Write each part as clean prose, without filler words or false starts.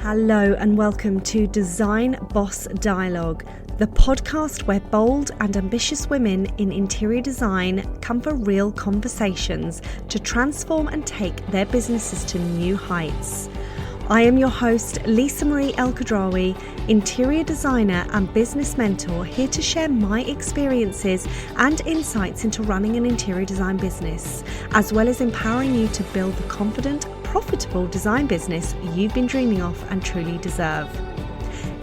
Hello and welcome to Design Boss Dialogue, the podcast where bold and ambitious women in interior design come for real conversations to transform and take their businesses to new heights. I am your host, Lisa Marie El-Khadraoui, interior designer and business mentor, here to share my experiences and insights into running an interior design business, as well as empowering you to build the confident, profitable design business you've been dreaming of and truly deserve.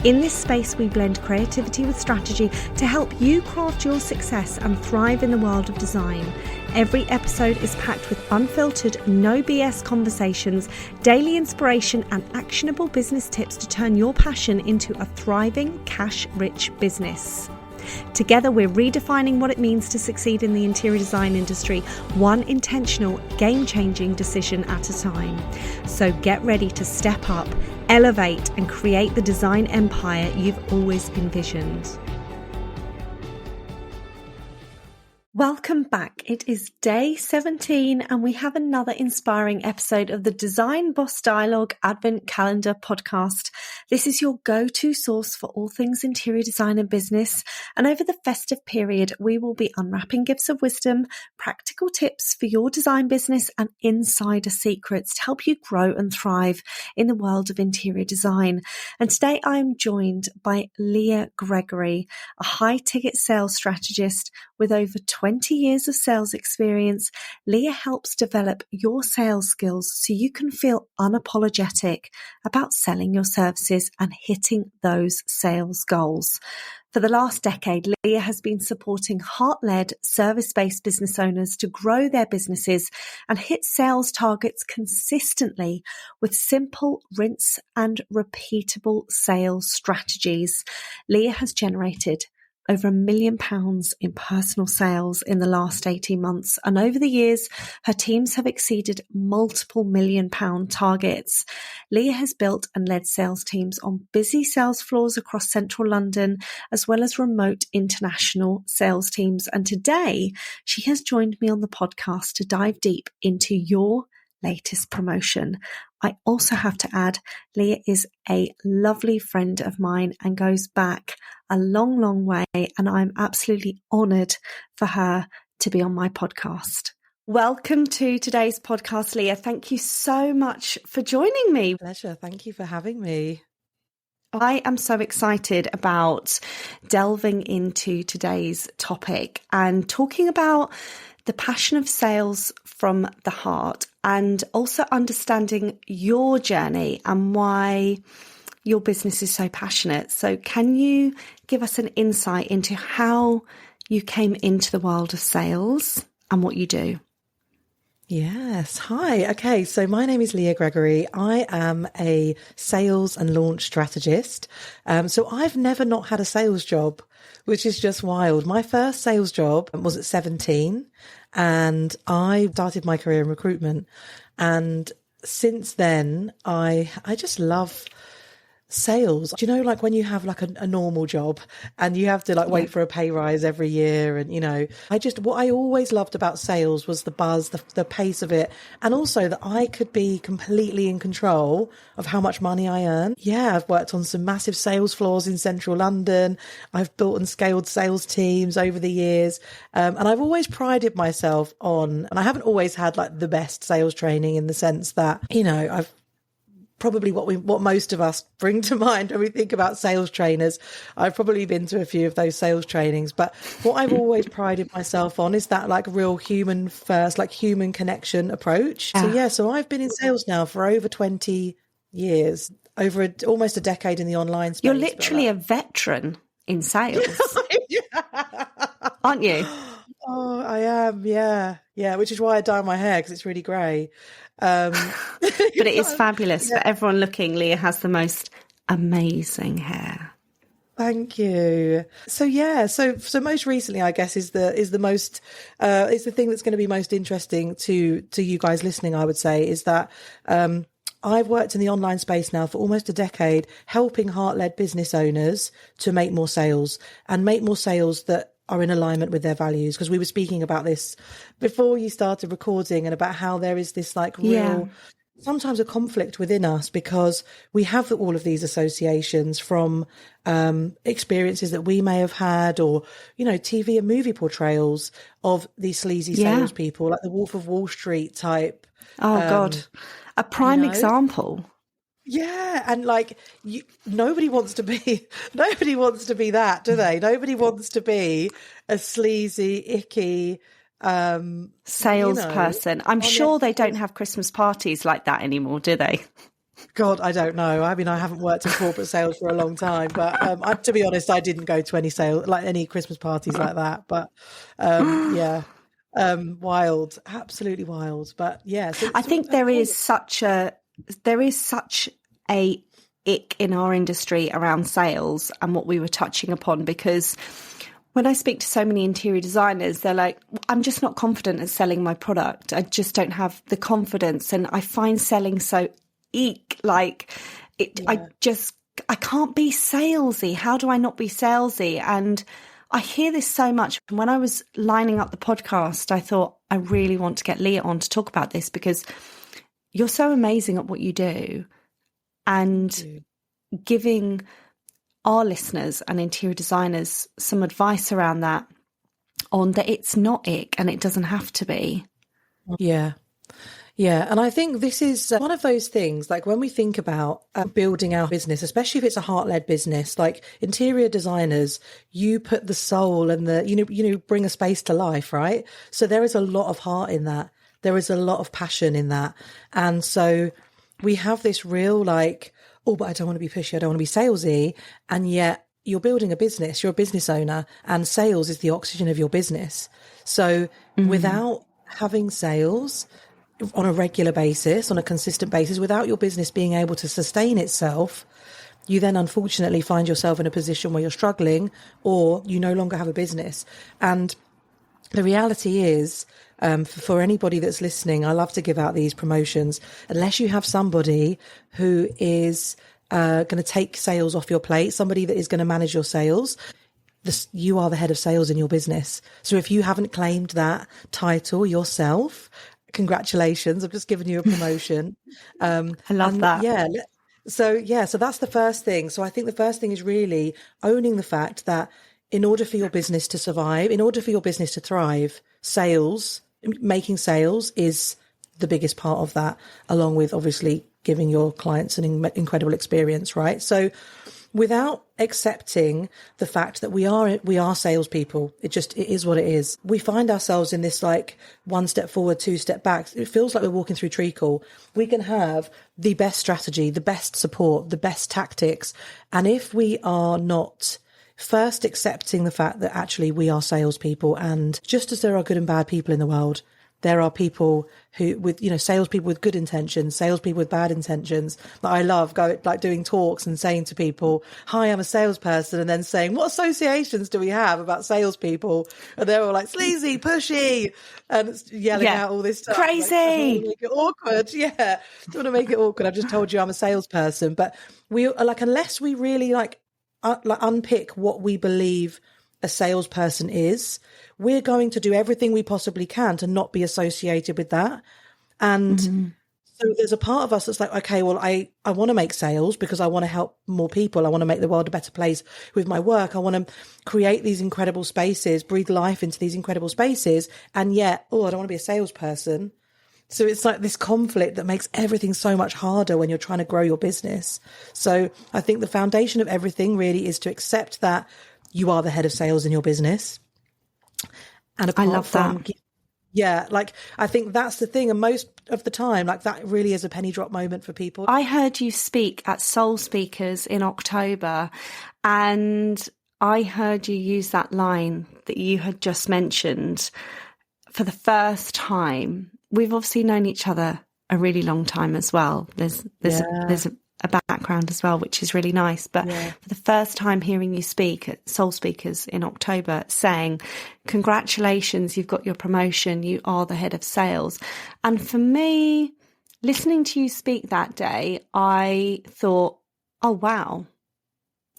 In this space, we blend creativity with strategy to help you craft your success and thrive in the world of design. Every episode is packed with unfiltered, no BS conversations, daily inspiration, and actionable business tips to turn your passion into a thriving, cash-rich business. Together, we're redefining what it means to succeed in the interior design industry, one intentional, game-changing decision at a time. So get ready to step up, elevate, and create the design empire you've always envisioned. Welcome back. It is day 17 and we have another inspiring episode of the Design Boss Dialogue Advent Calendar podcast. This is your go-to source for all things interior design and business. And over the festive period, we will be unwrapping gifts of wisdom, practical tips for your design business, and insider secrets to help you grow and thrive in the world of interior design. And today I am joined by Leah Gregory, a high-ticket sales strategist with over 20 years of sales experience. Leah helps develop your sales skills so you can feel unapologetic about selling your services and hitting those sales goals. For the last decade, Leah has been supporting heart-led, service-based business owners to grow their businesses and hit sales targets consistently with simple, rinse and repeatable sales strategies. Leah has generated over £1 million in personal sales in the last 18 months. And over the years, her teams have exceeded multiple £1 million targets. Leah has built and led sales teams on busy sales floors across central London, as well as remote international sales teams. And today, she has joined me on the podcast to dive deep into your latest promotion. I also have to add, Leah is a lovely friend of mine and goes back a long, long way, and I'm absolutely honoured for her to be on my podcast. Welcome to today's podcast, Leah. Thank you so much for joining me. Pleasure. Thank you for having me. I am so excited about delving into today's topic and talking about the passion of sales from the heart, and also understanding your journey and why your business is so passionate. So can you give us an insight into how you came into the world of sales and what you do? Yes. Hi. Okay. So my name is Leah Gregory. I am a sales and launch strategist. So I've never not had a sales job, which is just wild. My first sales job was at 17 and I started my career in recruitment. And since then, I just love sales. Do you know, like when you have like a normal job and you have to like wait for a pay rise every year, and what I always loved about sales was the buzz, the pace of it, and also that I could be completely in control of how much money I earn. Yeah, I've worked on some massive sales floors in central London. I've built and scaled sales teams over the years, and I've always prided myself on, and I haven't always had like the best sales training in the sense that, I've probably what most of us bring to mind when we think about sales trainers. I've probably been to a few of those sales trainings, but what I've always prided myself on is that like real human first, like human connection approach. So I've been in sales now for over 20 years, over almost a decade in the online space. You're literally a veteran in sales, aren't you? Oh, I am. Yeah. Which is why I dye my hair, because it's really grey. But it is fabulous. For everyone looking, Leah has the most amazing hair. Thank you. So most recently, I guess, is the thing that's going to be most interesting to you guys listening, I would say, is that I've worked in the online space now for almost a decade, helping heart-led business owners to make more sales that are in alignment with their values. Because we were speaking about this before you started recording, and about how there is this like real sometimes a conflict within us because we have all of these associations from experiences that we may have had, or, you know, TV and movie portrayals of these sleazy salespeople, like the Wolf of Wall Street type. Oh, God. A You prime know? example. Yeah, and like nobody wants to be that, do they? Nobody wants to be a sleazy, icky salesperson. I'm sure they don't have Christmas parties like that anymore, do they? God, I don't know. I mean, I haven't worked in corporate sales for a long time, but to be honest, I didn't go to any Christmas parties like that. But yeah, wild, absolutely wild. But yeah, so I think there is such a ick in our industry around sales and what we were touching upon, because when I speak to so many interior designers, they're like, I'm just not confident at selling my product. I just don't have the confidence. And I find selling so eek, like it, Yeah. I can't be salesy. How do I not be salesy? And I hear this so much. When I was lining up the podcast, I thought, I really want to get Leah on to talk about this, because you're so amazing at what you do, and giving our listeners and interior designers some advice around that, on that it's not ick and it doesn't have to be. Yeah. Yeah. And I think this is one of those things, like when we think about building our business, especially if it's a heart-led business, like interior designers, you put the soul and bring a space to life, right? So there is a lot of heart in that. There is a lot of passion in that. And so we have this real like, oh, but I don't want to be pushy. I don't want to be salesy. And yet you're building a business, you're a business owner, and sales is the oxygen of your business. So without having sales on a regular basis, on a consistent basis, without your business being able to sustain itself, you then unfortunately find yourself in a position where you're struggling, or you no longer have a business. And the reality is, for anybody that's listening, I love to give out these promotions. Unless you have somebody who is going to take sales off your plate, somebody that is going to manage your sales, you are the head of sales in your business. So if you haven't claimed that title yourself, congratulations, I've just given you a promotion. I love that. Yeah. So that's the first thing. So I think the first thing is really owning the fact that in order for your business to survive, in order for your business to thrive, making sales is the biggest part of that, along with obviously giving your clients an incredible experience, right? So without accepting the fact that we are salespeople, it is what it is. We find ourselves in this like one step forward, two step back. It feels like we're walking through treacle. We can have the best strategy, the best support, the best tactics. And if we are not first accepting the fact that actually we are salespeople, and just as there are good and bad people in the world, there are people salespeople with good intentions, salespeople with bad intentions. That I love doing talks and saying to people, "Hi, I'm a salesperson," and then saying, "What associations do we have about salespeople?" And they're all like, "Sleazy, pushy," and yelling out all this stuff. Crazy. Like, make it awkward. Yeah, don't want to make it awkward. I've just told you I'm a salesperson, but we are like, unless we really unpick what we believe a salesperson is, we're going to do everything we possibly can to not be associated with that. And so there's a part of us that's like, okay, well, I want to make sales because I want to help more people. I want to make the world a better place with my work. I want to create these incredible spaces, breathe life into these incredible spaces. And yet, I don't want to be a salesperson. So it's like this conflict that makes everything so much harder when you're trying to grow your business. So I think the foundation of everything really is to accept that you are the head of sales in your business. And apart I love from, that. Yeah, like I think that's the thing. And most of the time, like that really is a penny drop moment for people. I heard you speak at Soul Speakers in October, and I heard you use that line that you had just mentioned for the first time. We've obviously known each other a really long time as well. There's a background as well, which is really nice. But for the first time hearing you speak at Soul Speakers in October, saying, congratulations, you've got your promotion, you are the head of sales. And for me, listening to you speak that day, I thought, oh, wow,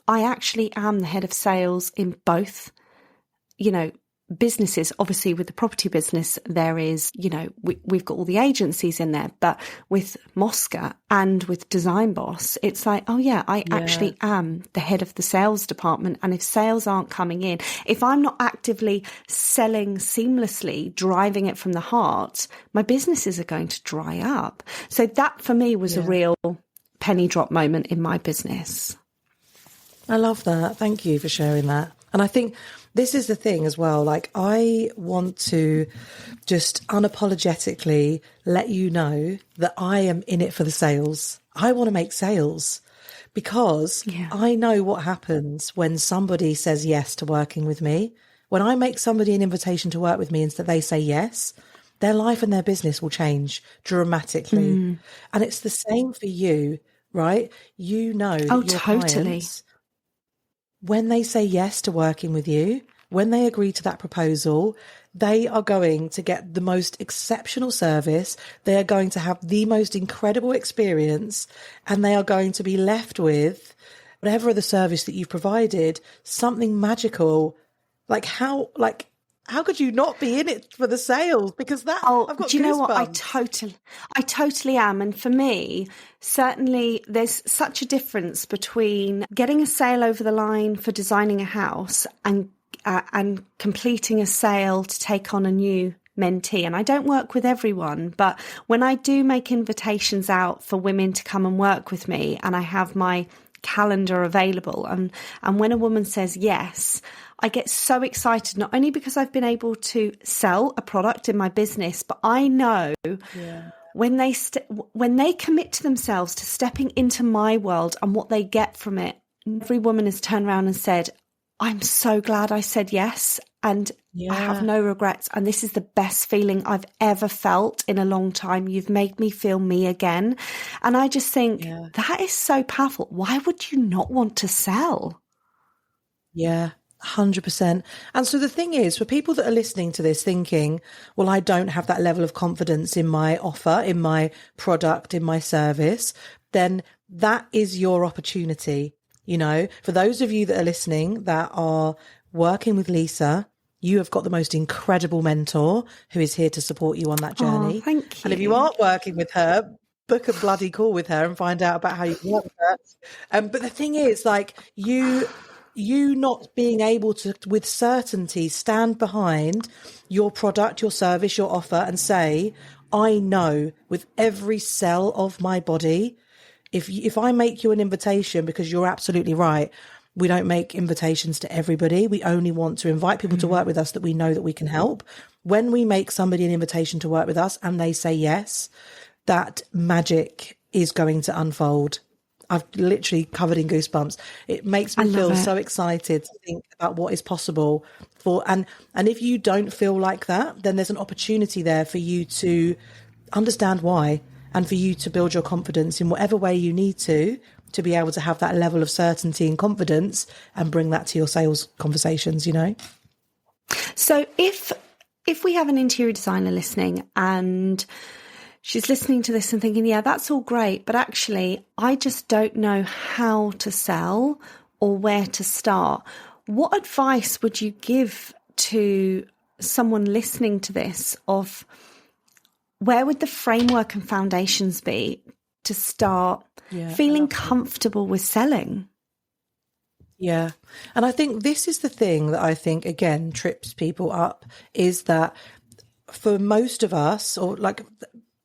I actually am the head of sales in both, businesses, obviously with the property business, there is, we've got all the agencies in there, but with Mosca and with Design Boss, it's like, oh yeah, I actually am the head of the sales department. And if sales aren't coming in, if I'm not actively selling seamlessly, driving it from the heart, my businesses are going to dry up. So that for me was a real penny drop moment in my business. I love that. Thank you for sharing that. And I think this is the thing as well. Like, I want to just unapologetically let you know that I am in it for the sales. I want to make sales because I know what happens when somebody says yes to working with me. When I make somebody an invitation to work with me and they say yes, their life and their business will change dramatically. And it's the same for you, right? You know that your clients, when they say yes to working with you, when they agree to that proposal, they are going to get the most exceptional service. They are going to have the most incredible experience, and they are going to be left with, whatever the service that you've provided, something magical. How could you not be in it for the sales? Because I've got do you know what? goosebumps. I totally am. And for me, certainly there's such a difference between getting a sale over the line for designing a house and completing a sale to take on a new mentee. And I don't work with everyone, but when I do make invitations out for women to come and work with me, and I have my calendar available, and when a woman says yes, I get so excited, not only because I've been able to sell a product in my business, but I know when they commit to themselves to stepping into my world and what they get from it, every woman has turned around and said, I'm so glad I said yes, and I have no regrets, and this is the best feeling I've ever felt in a long time. You've made me feel me again. And I just think that is so powerful. Why would you not want to sell? Yeah. 100%. And so the thing is, for people that are listening to this thinking, well, I don't have that level of confidence in my offer, in my product, in my service, then that is your opportunity. For those of you that are listening that are working with Lisa, you have got the most incredible mentor who is here to support you on that journey. Oh, thank you. And if you aren't working with her, book a bloody call with her and find out about how you can work with her. But the thing is, you not being able to, with certainty, stand behind your product, your service, your offer and say, I know with every cell of my body, if I make you an invitation, because you're absolutely right, we don't make invitations to everybody. We only want to invite people to work with us that we know that we can help. When we make somebody an invitation to work with us and they say yes, that magic is going to unfold. I've literally covered in goosebumps. It makes me feel so excited to think about what is possible and if you don't feel like that, then there's an opportunity there for you to understand why, and for you to build your confidence in whatever way you need to be able to have that level of certainty and confidence and bring that to your sales conversations, So if we have an interior designer listening and she's listening to this and thinking, yeah, that's all great, but actually I just don't know how to sell or where to start, what advice would you give to someone listening to this of where would the framework and foundations be to start feeling comfortable with selling? Yeah. And I think this is the thing that I think, again, trips people up, is that for most of us, or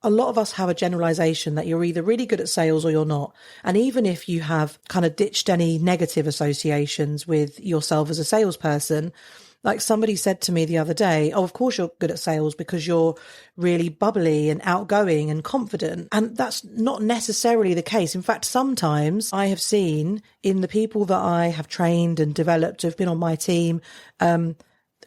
a lot of us have a generalization that you're either really good at sales or you're not. And even if you have kind of ditched any negative associations with yourself as a salesperson, like somebody said to me the other day, oh, of course you're good at sales because you're really bubbly and outgoing and confident. And that's not necessarily the case. In fact, sometimes I have seen in the people that I have trained and developed, who've been on my team,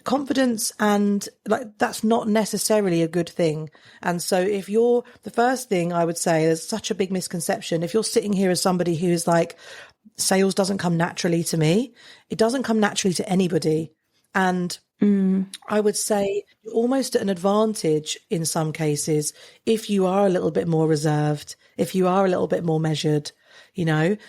confidence and that's not necessarily a good thing. And so the first thing I would say, there's such a big misconception. If you're sitting here as somebody who is like, sales doesn't come naturally to me, it doesn't come naturally to anybody. And I would say you're almost at an advantage in some cases if you are a little bit more reserved, if you are a little bit more measured.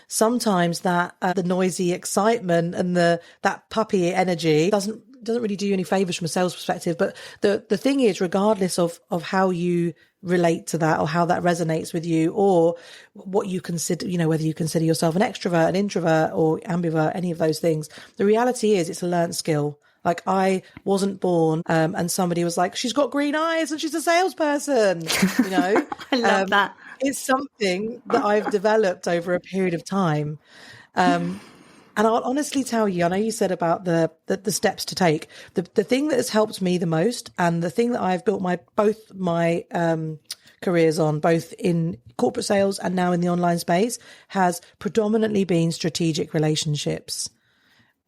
Sometimes that the noisy excitement and that puppy energy doesn't doesn't really do you any favors from a sales perspective. But the thing is, regardless of how you relate to that or how that resonates with you, or what you consider, whether you consider yourself an extrovert, an introvert, or ambivert, any of those things, the reality is it's a learned skill. Like, I wasn't born and somebody was like, she's got green eyes and she's a salesperson, I love that. It's something that I've developed over a period of time. And I'll honestly tell you, I know you said about the steps to take. The thing that has helped me the most, and the thing that I've built both my careers on, both in corporate sales and now in the online space, has predominantly been strategic relationships.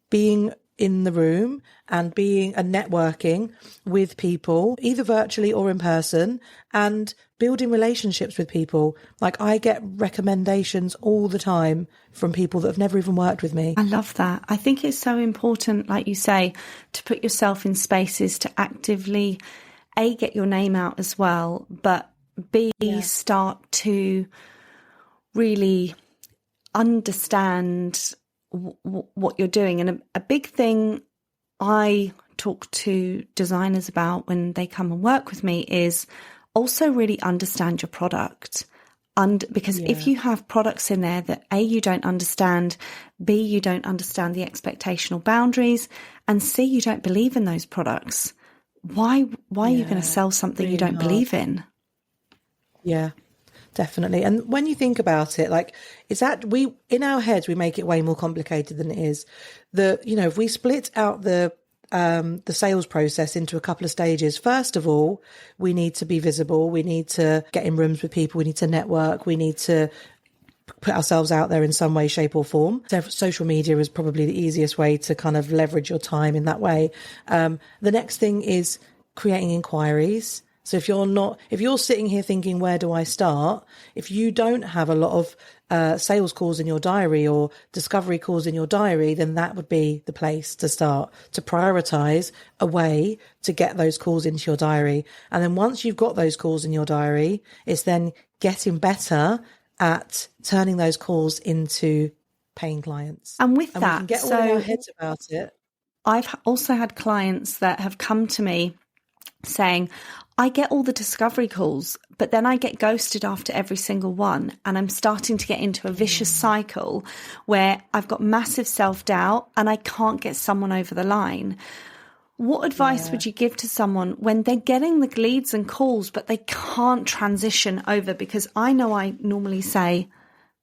Being in the room and networking with people, either virtually or in person, and building relationships with people. Like, I get recommendations all the time from people that have never even worked with me. I love that. I think it's so important, like you say, to put yourself in spaces to actively, A, get your name out as well, but B, start to really understand what you're doing. And a big thing I talk to designers about when they come and work with me is also really understand your product. Because if you have products in there that A, you don't understand, B, you don't understand the expectational boundaries, and C, you don't believe in those products, why are you going to sell something really you don't believe in? Yeah. Definitely. And when you think about it, like, is that in our heads, we make it way more complicated than it is. If we split out the sales process into a couple of stages, first of all, we need to be visible. We need to get in rooms with people. We need to network. We need to put ourselves out there in some way, shape or form. So social media is probably the easiest way to kind of leverage your time in that way. The next thing is creating inquiries. So if you're sitting here thinking, where do I start? If you don't have a lot of sales calls in your diary or discovery calls in your diary, then that would be the place to start, to prioritize a way to get those calls into your diary. And then once you've got those calls in your diary, it's then getting better at turning those calls into paying clients. And with and that, we can get all in our heads about it. I've also had clients that have come to me saying, I get all the discovery calls, but then I get ghosted after every single one. And I'm starting to get into a vicious cycle where I've got massive self-doubt and I can't get someone over the line. What advice would you give to someone when they're getting the leads and calls, but they can't transition over? Because I know I normally say,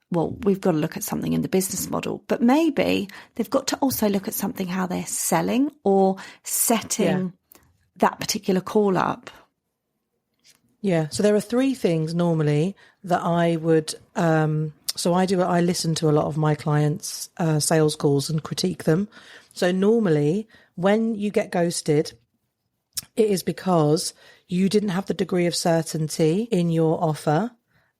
well, we've got to look at something in the business model, but maybe they've got to also look at something, how they're selling or setting that particular call up. Yeah. So there are three things normally that I would, I listen to a lot of my clients' sales calls and critique them. So normally when you get ghosted, it is because you didn't have the degree of certainty in your offer,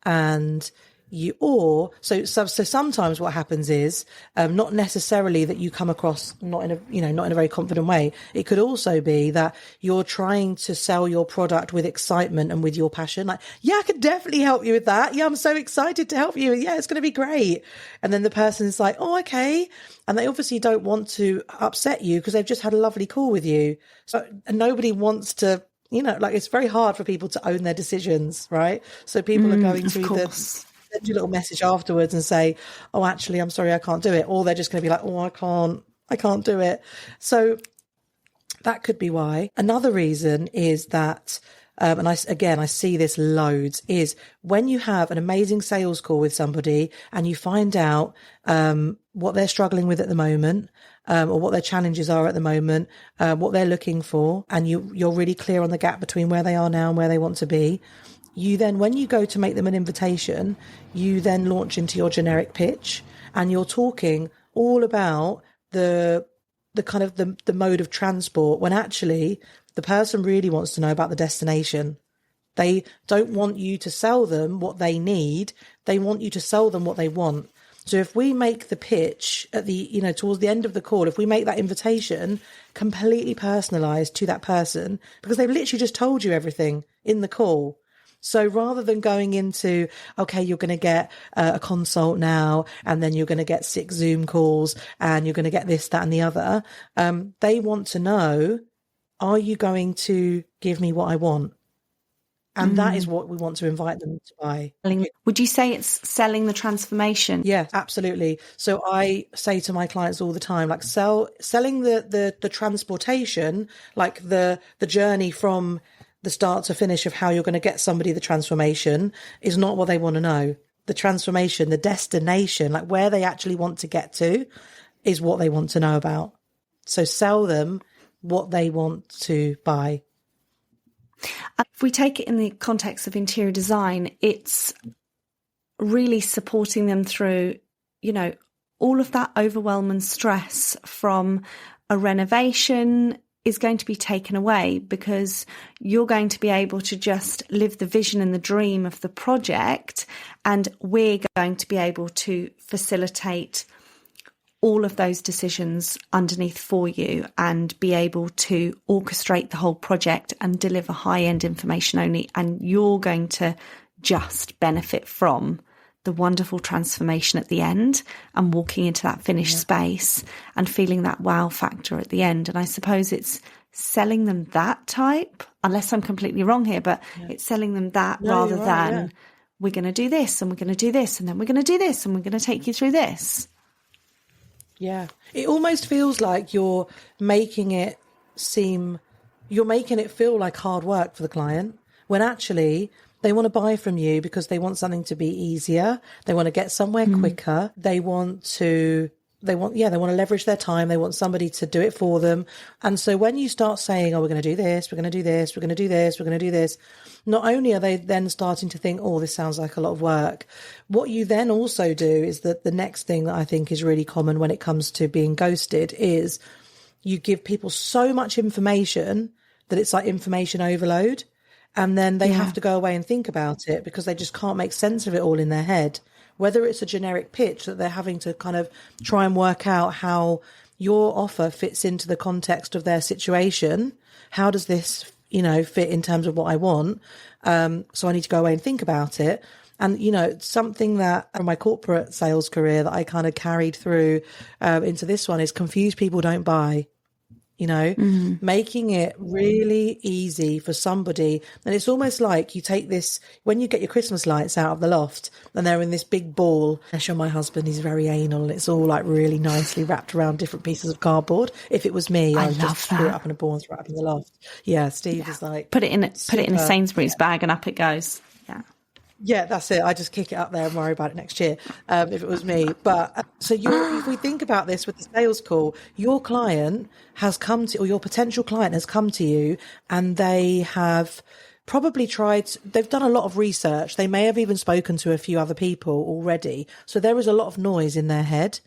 and so sometimes what happens is not necessarily that you come across not in a very confident way. It could also be that you're trying to sell your product with excitement and with your passion. Like, I could definitely help you with that. Yeah, I'm so excited to help you. Yeah, it's going to be great. And then the person is like, oh, okay. And they obviously don't want to upset you because they've just had a lovely call with you. So and nobody wants to, it's very hard for people to own their decisions, right? So people are going to either send you a little message afterwards and say, oh, actually, I'm sorry, I can't do it. Or they're just going to be like, oh, I can't do it. So that could be why. Another reason is that, and I see this loads, is when you have an amazing sales call with somebody and you find out what they're struggling with at the moment, or what their challenges are at the moment, what they're looking for, and you're really clear on the gap between where they are now and where they want to be. You then, when you go to make them an invitation, you then launch into your generic pitch, and you're talking all about the kind of the mode of transport, when actually the person really wants to know about the destination. They don't want you to sell them what they need. They want you to sell them what they want. So if we make the pitch at towards the end of the call, if we make that invitation completely personalised to that person, because they've literally just told you everything in the call, So rather than going into, okay, you're going to get a consult now, and then you're going to get 6 Zoom calls, and you're going to get this, that, and the other, they want to know, are you going to give me what I want? And that is what we want to invite them to buy. Would you say it's selling the transformation? Yeah, absolutely. So I say to my clients all the time, like selling the transportation, like the journey from the start to finish of how you're going to get somebody the transformation is not what they want to know. The transformation, the destination, like where they actually want to get to is what they want to know about. So sell them what they want to buy. If we take it in the context of interior design, it's really supporting them through, all of that overwhelm and stress from a renovation is going to be taken away, because you're going to be able to just live the vision and the dream of the project, and we're going to be able to facilitate all of those decisions underneath for you and be able to orchestrate the whole project and deliver high-end information only. And you're going to just benefit from the wonderful transformation at the end and walking into that finished space and feeling that wow factor at the end. And I suppose it's selling them that type, unless I'm completely wrong here, but it's selling them that rather than we're going to do this and we're going to do this and then we're going to do this and we're going to take you through this. Yeah, it almost feels like you're making it feel like hard work for the client, when actually they want to buy from you because they want something to be easier. They want to get somewhere quicker. They want to leverage their time. They want somebody to do it for them. And so when you start saying, oh, we're going to do this, we're going to do this, we're going to do this, we're going to do this, not only are they then starting to think, oh, this sounds like a lot of work. What you then also do is that the next thing that I think is really common when it comes to being ghosted is you give people so much information that it's like information overload. And then they have to go away and think about it because they just can't make sense of it all in their head. Whether it's a generic pitch that they're having to kind of try and work out how your offer fits into the context of their situation. How does this, fit in terms of what I want? So I need to go away and think about it. And, something that from my corporate sales career that I kind of carried through into this one is confused people don't buy. Making it really easy for somebody. And it's almost like you take this, when you get your Christmas lights out of the loft and they're in this big ball. I show my husband, he's very anal, and it's all like really nicely wrapped around different pieces of cardboard. If it was me, I would just throw it up in a ball and throw it up in the loft. Yeah, Steve is like, put it in a Sainsbury's bag and up it goes. Yeah. Yeah, that's it. I just kick it up there and worry about it next year if it was me. But so if we think about this with the sales call, your client has come to, or your potential client has come to you, and they have probably they've done a lot of research. They may have even spoken to a few other people already. So there is a lot of noise in their head.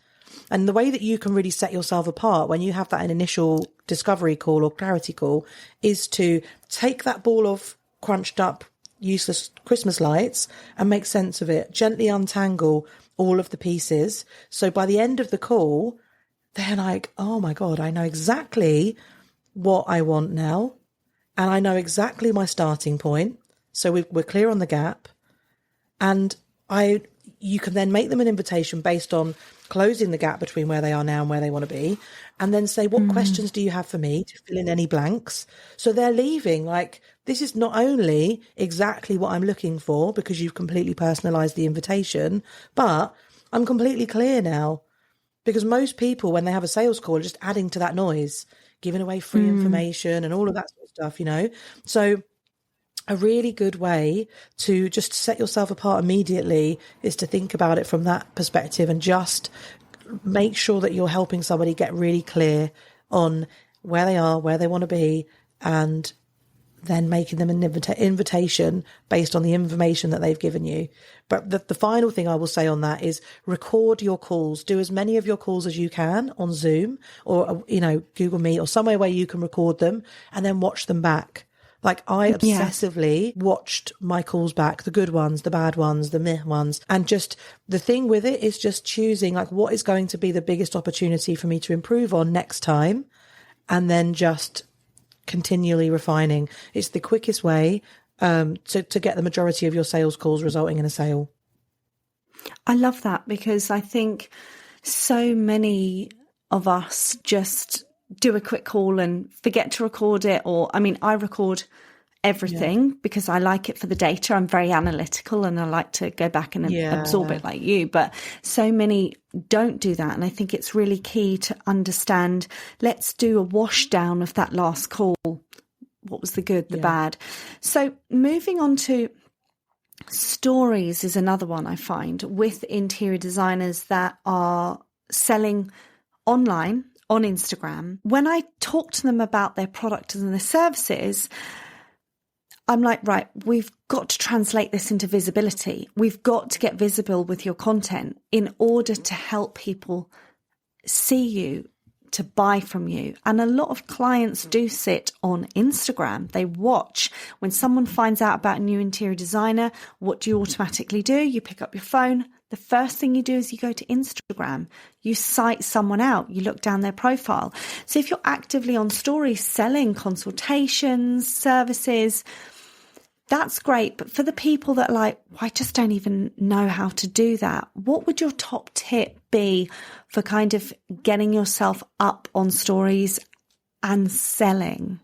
And the way that you can really set yourself apart when you have that initial discovery call or clarity call is to take that ball of crunched up useless Christmas lights and make sense of it, gently untangle all of the pieces. So by the end of the call, they're like, oh my God, I know exactly what I want now. And I know exactly my starting point. So we're clear on the gap. And you can then make them an invitation based on closing the gap between where they are now and where they want to be. And then say, what questions do you have for me, to fill in any blanks? So they're leaving like, this is not only exactly what I'm looking for because you've completely personalised the invitation, but I'm completely clear now. Because most people, when they have a sales call, are just adding to that noise, giving away free information and all of that sort of stuff, So a really good way to just set yourself apart immediately is to think about it from that perspective and just make sure that you're helping somebody get really clear on where they are, where they want to be, and then making them an invitation based on the information that they've given you. But the final thing I will say on that is record your calls. Do as many of your calls as you can on Zoom or, Google Meet or somewhere where you can record them and then watch them back. Like I obsessively watched my calls back, the good ones, the bad ones, the meh ones. And just the thing with it is just choosing like what is going to be the biggest opportunity for me to improve on next time. And then just continually refining. It's the quickest way to get the majority of your sales calls resulting in a sale. I love that, because I think so many of us just do a quick call and forget to record it. Or, I mean, I record everything because I like it for the data. I'm very analytical and I like to go back and absorb it like you. But so many don't do that. And I think it's really key to understand, let's do a wash down of that last call. What was the good, the bad? So moving on to stories is another one I find with interior designers that are selling online on Instagram. When I talk to them about their products and their services, I'm like, right, we've got to translate this into visibility. We've got to get visible with your content in order to help people see you, to buy from you. And a lot of clients do sit on Instagram. They watch. When someone finds out about a new interior designer, what do you automatically do? You pick up your phone. The first thing you do is you go to Instagram. You cite someone out. You look down their profile. So if you're actively on stories selling consultations, services, that's great. But for the people that are like, well, I just don't even know how to do that, what would your top tip be for kind of getting yourself up on stories and selling?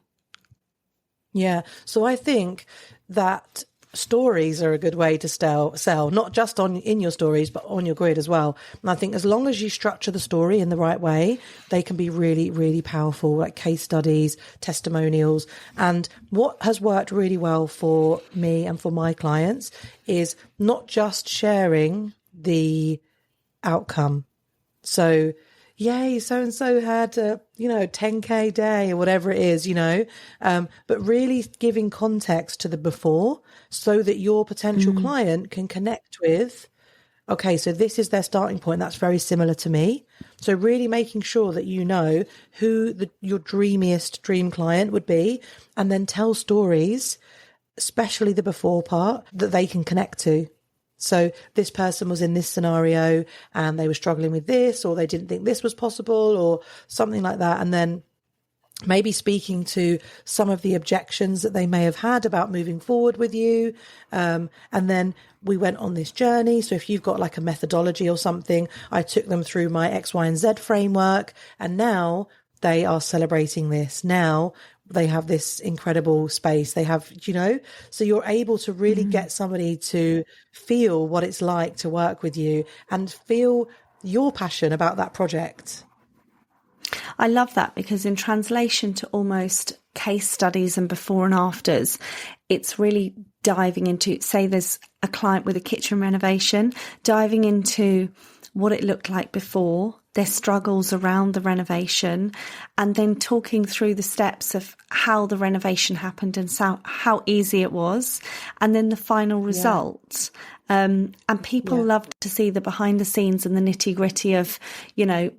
Yeah. So I think that stories are a good way to sell, not just in your stories, but on your grid as well. And I think as long as you structure the story in the right way, they can be really, really powerful, like case studies, testimonials. And what has worked really well for me and for my clients is not just sharing the outcome. So, yay, so-and-so had a, 10K day or whatever it is, but really giving context to the before so that your potential client can connect with, okay, so this is their starting point. That's very similar to me. So really making sure that you know who your dreamiest dream client would be, and then tell stories, especially the before part, that they can connect to. So this person was in this scenario and they were struggling with this, or they didn't think this was possible, or something like that. And then maybe speaking to some of the objections that they may have had about moving forward with you. And then we went on this journey. So if you've got like a methodology or something, I took them through my X, Y, and Z framework, and now they are celebrating this. Now they have this incredible space. They have, so you're able to really get somebody to feel what it's like to work with you and feel your passion about that project. I love that, because in translation to almost case studies and before and afters, it's really diving into, say there's a client with a kitchen renovation, diving into what it looked like before, their struggles around the renovation, and then talking through the steps of how the renovation happened and how easy it was, and then the final result. And people love to see the behind the scenes and the nitty gritty of,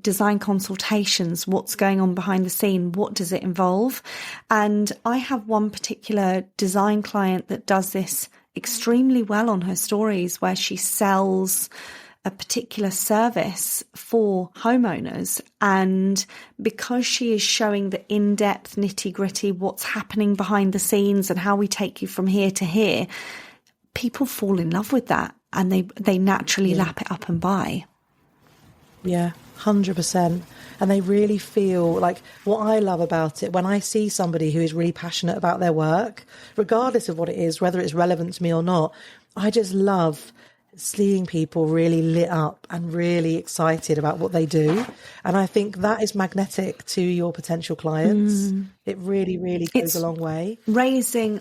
design consultations. What's going on behind the scene? What does it involve? And I have one particular design client that does this extremely well on her stories, where she sells a particular service for homeowners. And because she is showing the in-depth nitty gritty, what's happening behind the scenes and how we take you from here to here, people fall in love with that, and they naturally lap it up and buy. Yeah, 100%. And they really feel like, what I love about it, when I see somebody who is really passionate about their work, regardless of what it is, whether it's relevant to me or not, I just love seeing people really lit up and really excited about what they do. And I think that is magnetic to your potential clients. It really, really goes a long way. Raising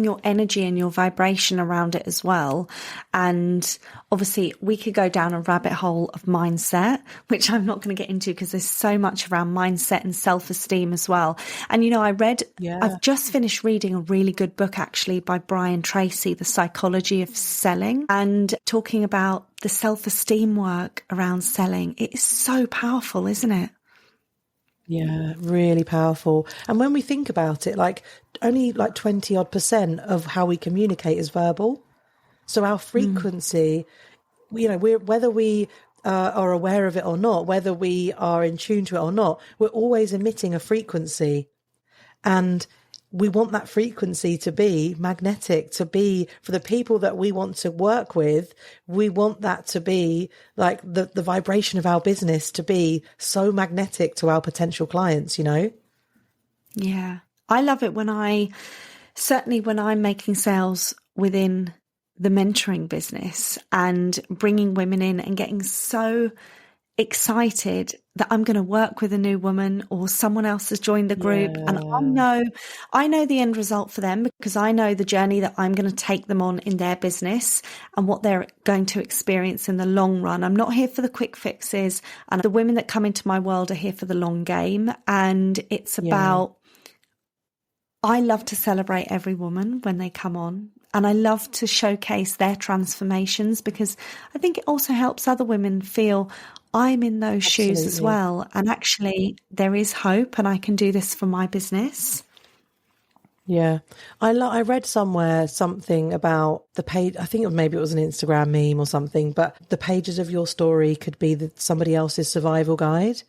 your energy and your vibration around it as well. And obviously we could go down a rabbit hole of mindset, which I'm not going to get into because there's so much around mindset and self-esteem as well. And, I've just finished reading a really good book actually by Brian Tracy, The Psychology of Selling, and talking about the self-esteem work around selling. It is so powerful, isn't it? Yeah, really powerful. And when we think about it, only 20 odd % of how we communicate is verbal. So our frequency, whether we are aware of it or not, whether we are in tune to it or not, we're always emitting a frequency. And we want that frequency to be magnetic, to be for the people that we want to work with. We want that to be like the vibration of our business to be so magnetic to our potential clients, you know? Yeah. I love it certainly when I'm making sales within the mentoring business and bringing women in and getting so excited that I'm going to work with a new woman or someone else has joined the group. Yeah. And I know the end result for them because I know the journey that I'm going to take them on in their business and what they're going to experience in the long run. I'm not here for the quick fixes, and the women that come into my world are here for the long game. And it's about, I love to celebrate every woman when they come on. And I love to showcase their transformations because I think it also helps other women feel I'm in those shoes as well. And actually there is hope and I can do this for my business. Yeah. I read somewhere something about the page. I think maybe it was an Instagram meme or something, but the pages of your story could be somebody else's survival guide.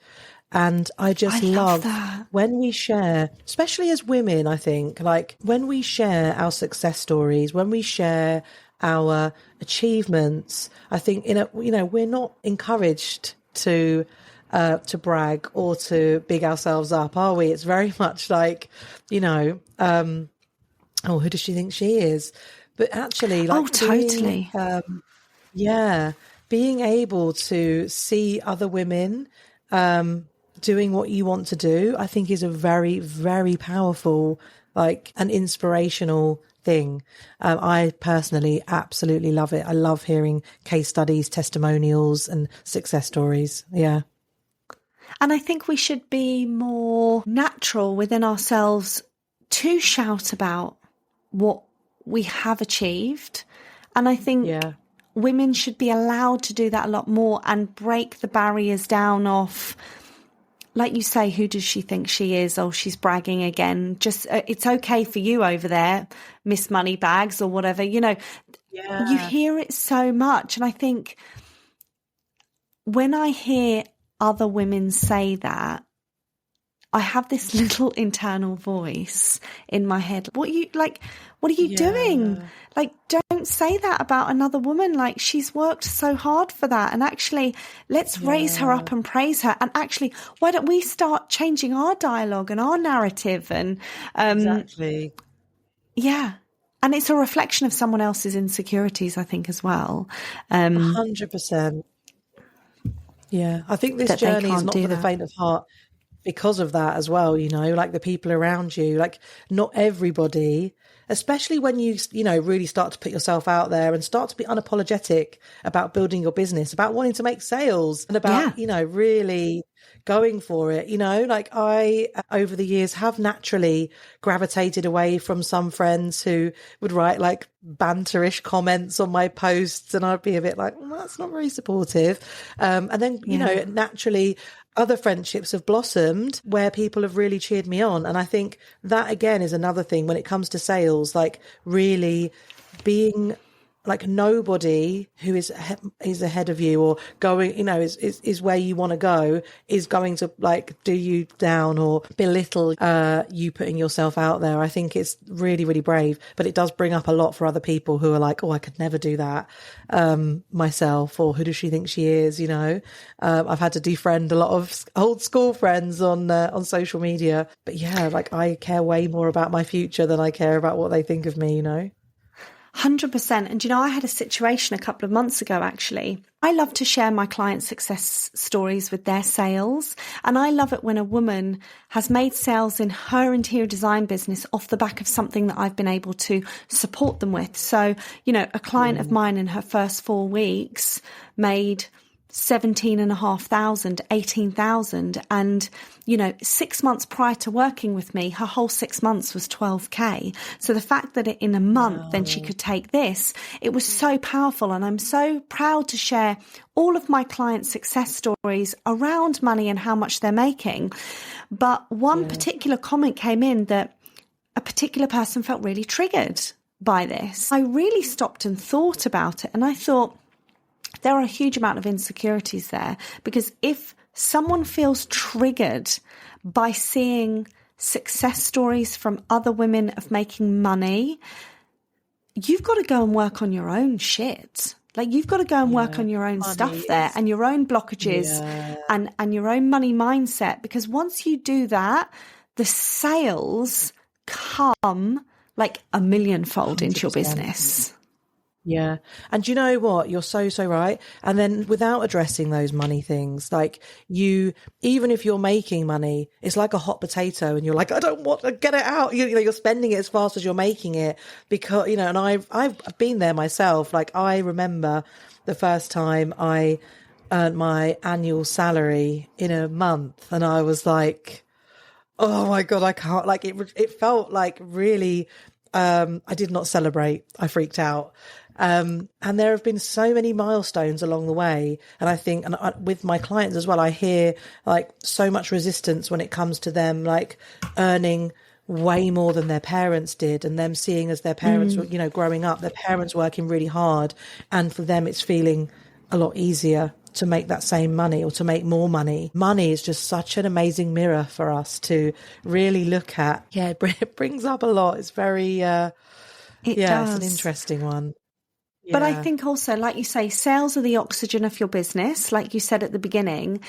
And I love that. When we share, especially as women, I think, like when we share our success stories, when we share our achievements, I think, we're not encouraged to brag or to big ourselves up, are we? It's very much like, who does she think she is? But actually, like, totally. being able to see other women, doing what you want to do, I think is a very, very powerful, like an inspirational thing. I personally absolutely love it. I love hearing case studies, testimonials and success stories. Yeah. And I think we should be more natural within ourselves to shout about what we have achieved. And I think women should be allowed to do that a lot more and break the barriers down of, like you say, who does she think she is? Oh, she's bragging again. Just, it's okay for you over there, Miss Moneybags or whatever, you hear it so much. And I think when I hear other women say that, I have this little internal voice in my head. What are you doing? Like, don't say that about another woman. Like, she's worked so hard for that. And actually, let's raise her up and praise her. And actually, why don't we start changing our dialogue and our narrative? And exactly. Yeah. And it's a reflection of someone else's insecurities, I think, as well. 100%. Yeah. I think this journey is not for the faint of heart. Because of that as well, like the people around you, like not everybody, especially when you really start to put yourself out there and start to be unapologetic about building your business, about wanting to make sales and about, really going for it. Like I, over the years, have naturally gravitated away from some friends who would write like banterish comments on my posts, and I'd be a bit like, well, that's not very supportive. And then, naturally, other friendships have blossomed where people have really cheered me on. And I think that, again, is another thing when it comes to sales, like really being like nobody who is ahead of you or going, is where you want to go is going to like do you down or belittle you putting yourself out there. I think it's really, really brave, but it does bring up a lot for other people who are like, oh, I could never do that myself, or who does she think she is? I've had to defriend a lot of old school friends on social media, but like I care way more about my future than I care about what they think of me, 100%. And, I had a situation a couple of months ago, actually. I love to share my clients' success stories with their sales. And I love it when a woman has made sales in her interior design business off the back of something that I've been able to support them with. So, a client of mine in her first 4 weeks made 17,500, 18,000. And, 6 months prior to working with me, her whole 6 months was 12K. So the fact that in a month, then she could take this, it was so powerful. And I'm so proud to share all of my clients' success stories around money and how much they're making. But one particular comment came in that a particular person felt really triggered by this. I really stopped and thought about it. And I thought, there are a huge amount of insecurities there, because if someone feels triggered by seeing success stories from other women of making money, you've got to go and work on your own shit. Like, you've got to go and work on your own stuff there and your own blockages and your own money mindset. Because once you do that, the sales come like a millionfold into your business. Yeah. And you know what? You're so right. And then without addressing those money things, like even if you're making money, it's like a hot potato and you're like, I don't want to get it out. You know, you're spending it as fast as you're making it because, you know, and I've been there myself. Like, I remember the first time I earned my annual salary in a month and I was like, oh my God, I can't, like, it felt like really, I did not celebrate. I freaked out. And there have been so many milestones along the way. And I think, with my clients as well, I hear like so much resistance when it comes to them, like earning way more than their parents did and them seeing as their parents were, you know, growing up, their parents working really hard. And for them, it's feeling a lot easier to make that same money or to make more money. Money is just such an amazing mirror for us to really look at. Yeah, it brings up a lot. It's very, does. It's an interesting one. Yeah. But I think also, like you say, sales are the oxygen of your business, like you said at the beginning,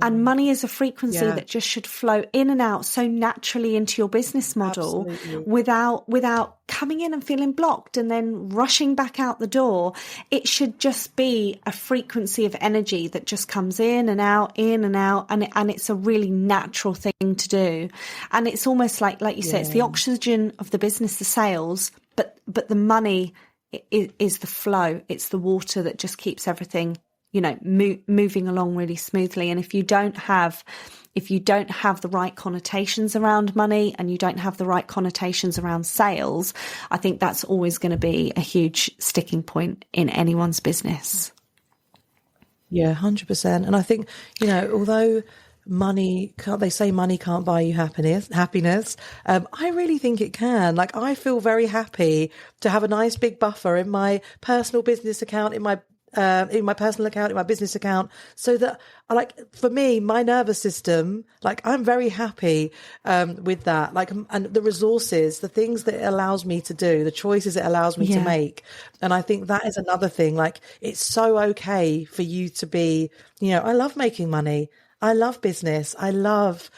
and money is a frequency that just should flow in and out so naturally into your business model without coming in and feeling blocked and then rushing back out the door. It should just be a frequency of energy that just comes in and out, and it's a really natural thing to do. And it's almost like you say, it's the oxygen of the business, the sales, but the money is the flow. It's the water that just keeps everything, you know, moving along really smoothly. And if you don't have the right connotations around money and you don't have the right connotations around sales, I think that's always going to be a huge sticking point in anyone's business. Yeah, 100%. And I think, you know, although they say money can't buy you happiness. I really think it can. Like, I feel very happy to have a nice big buffer in my personal business account, in my personal account, in my business account, so that, like, for me, my nervous system, like, I'm very happy with that. Like, and the resources, the things that it allows me to do, the choices it allows me to make. And I think that is another thing. Like, it's so okay for you to be, you know, I love making money. I love business. I love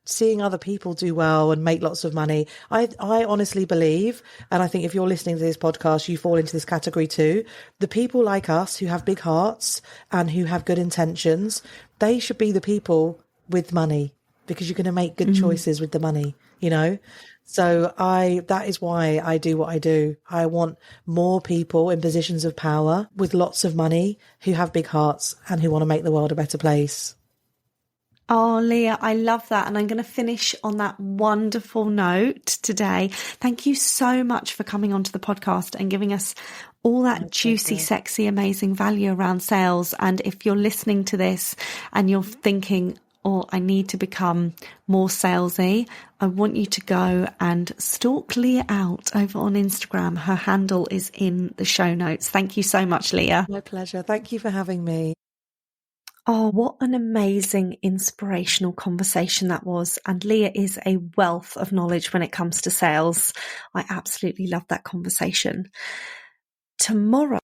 seeing other people do well and make lots of money. I honestly believe, and I think if you're listening to this podcast, you fall into this category too. The people like us who have big hearts and who have good intentions, they should be the people with money, because you're going to make good choices with the money, you know? So that is why I do what I do. I want more people in positions of power with lots of money who have big hearts and who want to make the world a better place. Oh, Leah, I love that. And I'm going to finish on that wonderful note today. Thank you so much for coming onto the podcast and giving us all that juicy, sexy, amazing value around sales. And if you're listening to this and you're thinking, I need to become more salesy, I want you to go and stalk Leah out over on Instagram. Her handle is in the show notes. Thank you so much, Leah. My pleasure. Thank you for having me. Oh, what an amazing, inspirational conversation that was. And Leah is a wealth of knowledge when it comes to sales. I absolutely love that conversation. Tomorrow,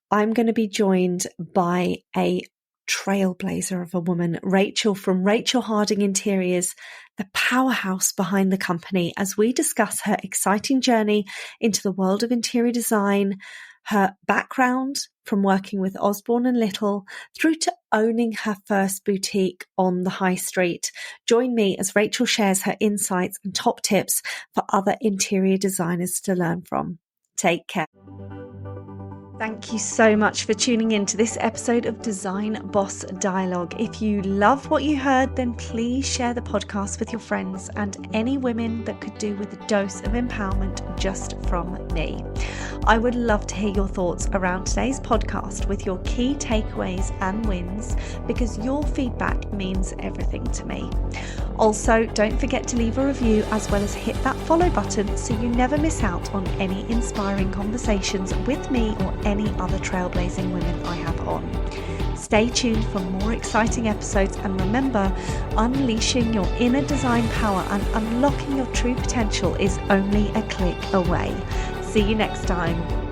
I'm going to be joined by a trailblazer of a woman, Rachel from Rachel Harding Interiors, the powerhouse behind the company, as we discuss her exciting journey into the world of interior design, her background from working with Osborne and Little through to owning her first boutique on the high street. Join me as Rachel shares her insights and top tips for other interior designers to learn from. Take care. Thank you so much for tuning in to this episode of Design Boss Dialogue. If you love what you heard, then please share the podcast with your friends and any women that could do with a dose of empowerment just from me. I would love to hear your thoughts around today's podcast with your key takeaways and wins, because your feedback means everything to me. Also, don't forget to leave a review as well as hit that follow button so you never miss out on any inspiring conversations with me or any other trailblazing women I have on. Stay tuned for more exciting episodes, and remember, unleashing your inner design power and unlocking your true potential is only a click away. See you next time.